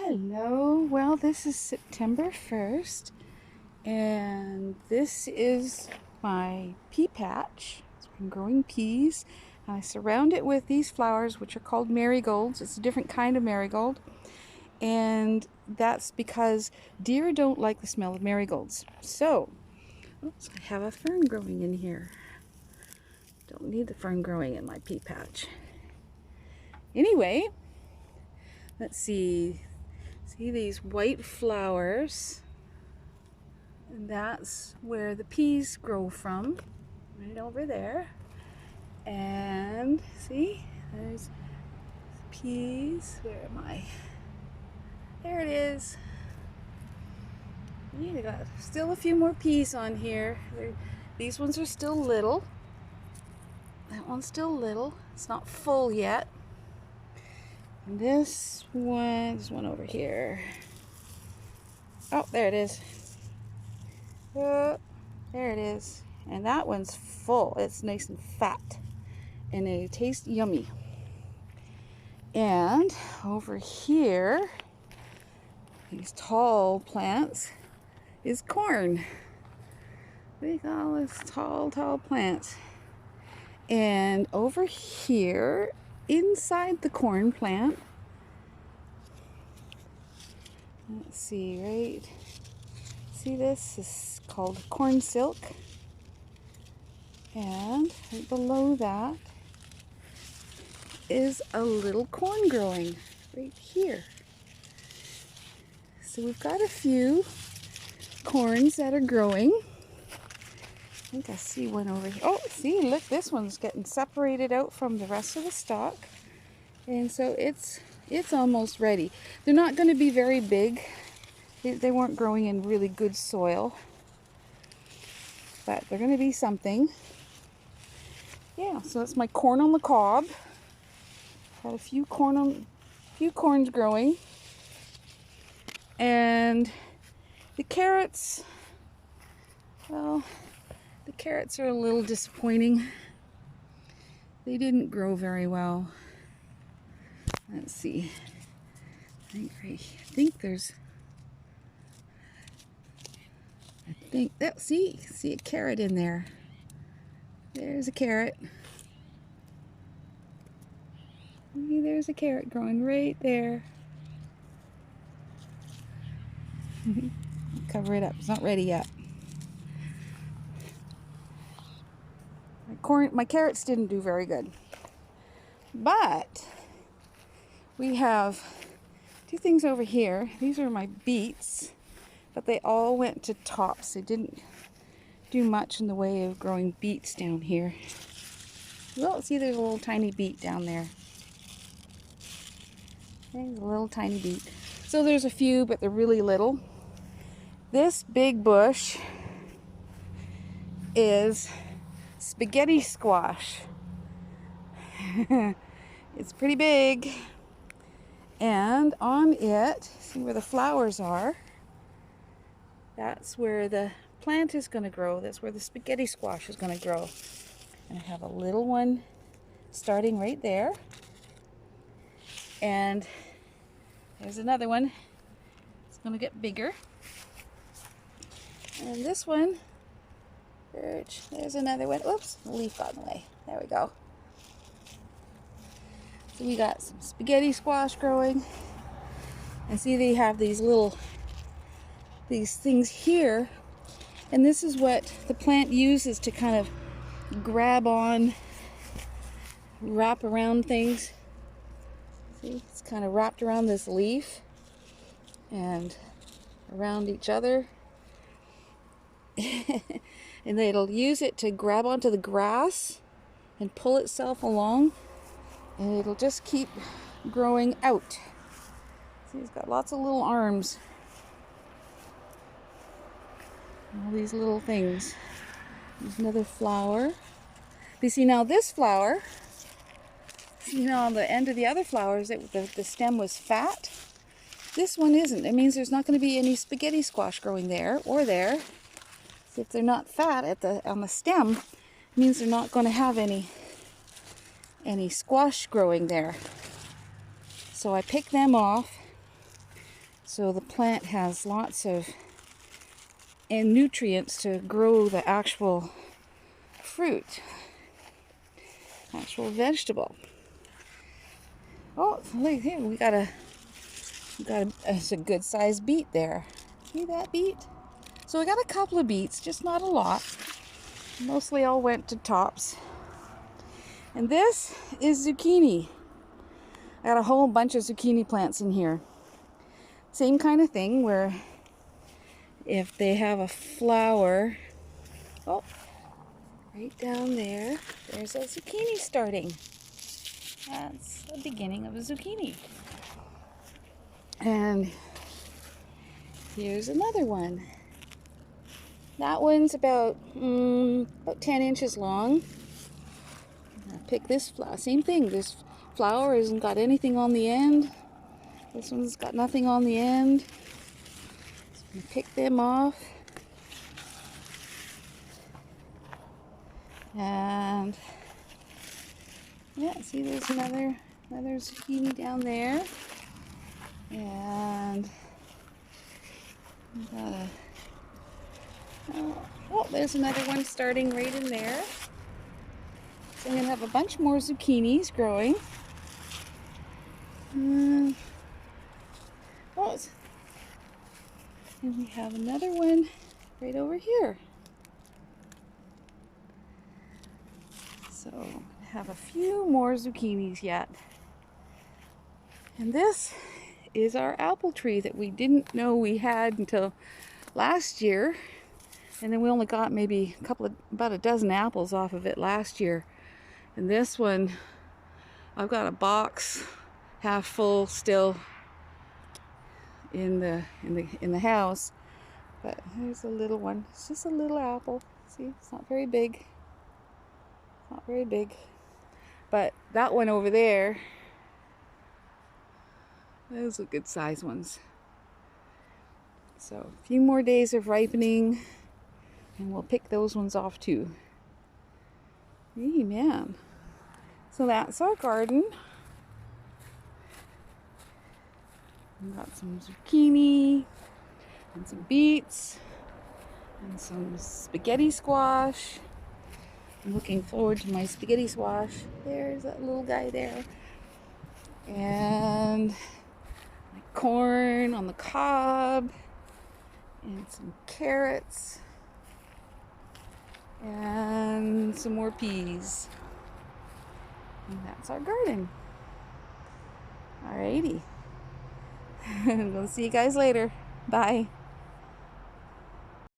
Hello, well, this is September 1st, and this is my pea patch. I'm growing peas, and I surround it with these flowers, which are called marigolds. It's a different kind of marigold, and that's because deer don't like the smell of marigolds. So, oops, I have a fern growing in here. Don't need the fern growing in my pea patch. Anyway, let's see. See these white flowers? And that's where the peas grow from, right over there. And see, there's peas. Where am I? There it is. You got still a few more peas on here. These ones are still little. That one's still little. It's not full yet. And this one's one over here. Oh, there it is. Oh, there it is. And that one's full. It's nice and fat. And it tastes yummy. And over here, these tall plants, is corn. We got all these tall plants. And over here, inside the corn plant, let's see, right? See this? This is called corn silk. And right below that is a little corn growing right here. So we've got a few corns that are growing. I think I see one over here. Oh, see, look, this one's getting separated out from the rest of the stalk. And so it's almost ready. They're not going to be very big. They weren't growing in really good soil. But they're going to be something. Yeah, so that's my corn on the cob. Got a few corns growing. And the carrots, well, the carrots are a little disappointing. They didn't grow very well. Let's see. I think that, see a carrot in there. There's a carrot. See, there's a carrot growing right there. Cover it up. It's not ready yet. My carrots didn't do very good. But we have two things over here. These are my beets, but they all went to tops. They didn't do much in the way of growing beets down here. Well, see, there's a little tiny beet down there. There's a little tiny beet. So there's a few, but they're really little. This big bush is spaghetti squash. It's pretty big. And on it, see where the flowers are? That's where the plant is going to grow. That's where the spaghetti squash is going to grow. And I have a little one starting right there. And there's another one. It's going to get bigger. And this one, there's another one. Oops, the leaf got in the way. There we go. So we got some spaghetti squash growing. And see, they have these things here. And this is what the plant uses to kind of grab on, wrap around things. See, it's kind of wrapped around this leaf and around each other. And it'll use it to grab onto the grass and pull itself along, and it'll just keep growing out. See, it's got lots of little arms. All these little things. There's another flower. You see, now this flower, see how on the end of the other flowers the stem was fat? This one isn't. It means there's not going to be any spaghetti squash growing there or there. If they're not fat on the stem, it means they're not going to have any squash growing there. So I pick them off So the plant has lots of nutrients to grow the actual fruit, actual vegetable. Oh, look here, we got a it's a good sized beet there. See that beet? So we got a couple of beets, just not a lot. Mostly all went to tops. And this is zucchini. I got a whole bunch of zucchini plants in here. Same kind of thing where if they have a flower, oh, right down there, there's a zucchini starting. That's the beginning of a zucchini. And here's another one. That one's about 10 inches long. I pick this flower. Same thing. This flower hasn't got anything on the end. This one's got nothing on the end. So I'm gonna pick them off. And yeah, see, there's another zucchini down there. And oh, there's another one starting right in there. So I'm going to have a bunch more zucchinis growing. And we have another one right over here. So I have a few more zucchinis yet. And this is our apple tree that we didn't know we had until last year. And then we only got maybe about a dozen apples off of it last year. And this one, I've got a box half full still in the house. But here's a little one. It's just a little apple. See, it's not very big. Not very big. But that one over there, those are good size ones. So a few more days of ripening and we'll pick those ones off too. Hey, man. So that's our garden. We've got some zucchini and some beets and some spaghetti squash. I'm looking forward to my spaghetti squash. There's that little guy there. And my corn on the cob. And some carrots. And some more peas. And that's our garden. Alrighty. We'll see you guys later. Bye.